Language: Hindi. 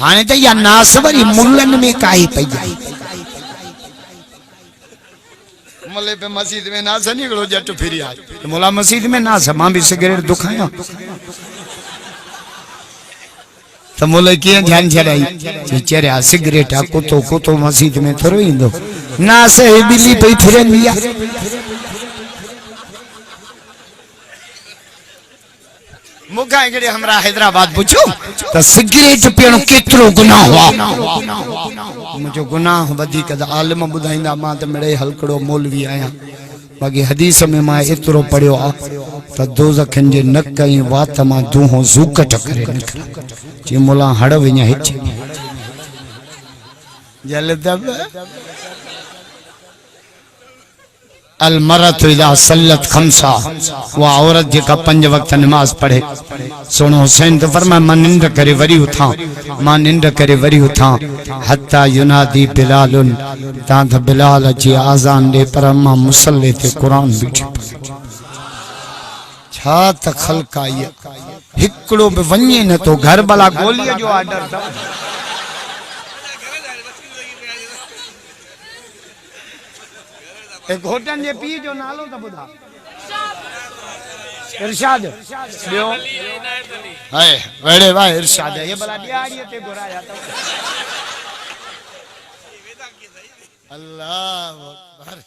हाणे त या नास वरी मुल्लन में काई पई मले पे मस्जिद में नास निकलो जट फिरी आ मोला मस्जिद में नास मां भी सिगरेट दुखाया त मोले के ध्यान छड़ाई चेरा सिगरेट आ कुतो मस्जिद में थरो इंदो नास हे बिल्ली पई फिरंदिया मुखा एकड़े हमरा हैदराबाद पूछो त सिगरेट पीण केतरो गुनाह हुआ मुझो गुनाह वधी क आलिम बुधाइंदा मां त मेरे हलकड़ो मौलवी आया बाकी हदीस में मां एतरो पढ़ियो आ त दोज़खन जे नक ऐं वात मां दूहो ज़ूकट करे निकरे जे मोला हड़ वञा हिच जलदब अल मरत इला सल्लत खमसा वो औरत जेका 5 वक्त नमाज पढ़े सुनो हुसैन तो फरमाए मां निंड करे वरी उठा हत्ता युनादी बिलालुन ता द बिलाल जी आजान दे पर मां मुसल्ले ते कुरान बिठी छा त खलकाई हिकड़ो बि वञे न तो घर भला गोलीअ जो ऑर्डर था एक घोटन जे पी जो नालो त बुधा इरशाद बियो हाय वेड़े वाह इरशाद ये भला दिहाड़ी ते घुराया तो अल्लाह अकबर